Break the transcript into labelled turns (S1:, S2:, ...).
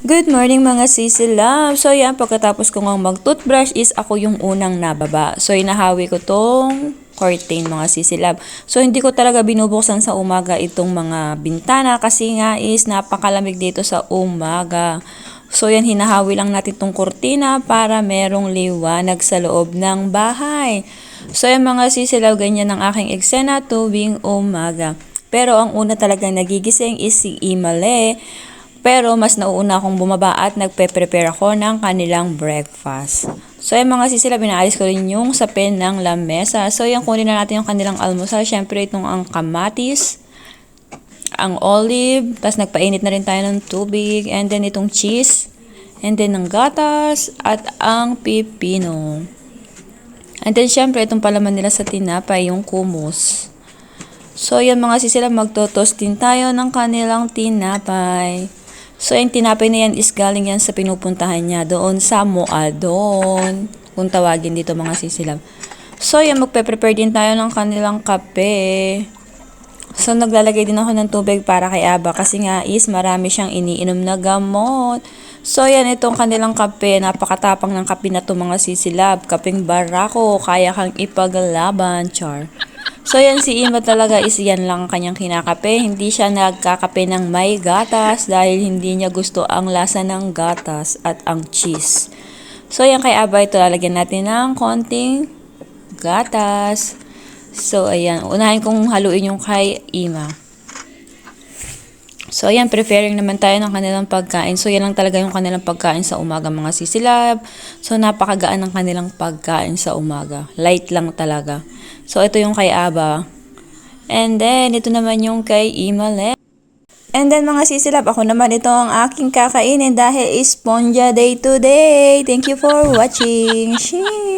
S1: Good morning mga sisi love. So yan, pagkatapos ko nga mag-toothbrush is ako yung unang nababa. So inahawi ko tong curtain mga sisi love. So hindi ko talaga binubuksan sa umaga itong mga bintana kasi nga is napakalamig dito sa umaga. So yan, hinahawi lang natin tong kurtina para merong liwanag sa loob ng bahay. So yan mga sisi love, ganyan ang aking eksena tuwing umaga. Pero ang una talagang nagigising is si Imale. Pero mas nauuna akong bumaba at nagpe-prepare ako ng kanilang breakfast. So yung mga sisila, binaalis ko rin yung sapin ng lamesa. So yung kunin na natin yung kanilang almusal. Syempre itong ang kamatis, ang olive, tapos nagpainit na rin tayo ng tubig, and then itong cheese, and then ng gatas, at ang pipino. And then syempre itong palaman nila sa tinapay, yung kumos. So yan mga sisila, magtotoast din tayo ng kanilang tinapay. So, yung tinapay na yan is galing yan sa pinupuntahan niya doon sa Moadon. Kung tawagin dito mga sisilab. So, yan, magpe-prepare din tayo ng kanilang kape. So, naglalagay din ako ng tubig para kay Aba kasi nga is marami siyang iniinom na gamot. So, yan, itong kanilang kape. Napakatapang ng kape na to mga sisilab. Kapeng barako, kaya kang ipaglaban, char. So, yan si Ima talaga is yan lang kanyang kinakape. Hindi siya nagkakape ng may gatas dahil hindi niya gusto ang lasa ng gatas at ang cheese. So, yan kay Aba, ito lalagyan natin ng konting gatas. So, ayan. Unahin kong haluin yung kay Ima. So, ayan, preparing naman tayo ng kanilang pagkain. So, yan lang talaga yung kanilang pagkain sa umaga, mga sisilab. So, napakagaan ng kanilang pagkain sa umaga. Light lang talaga. So, ito yung kay Aba. And then, ito naman yung kay Imale. And then, mga sisilab, ako naman ito ang aking kakainin dahil Esponja Day today. Thank you for watching. Shee!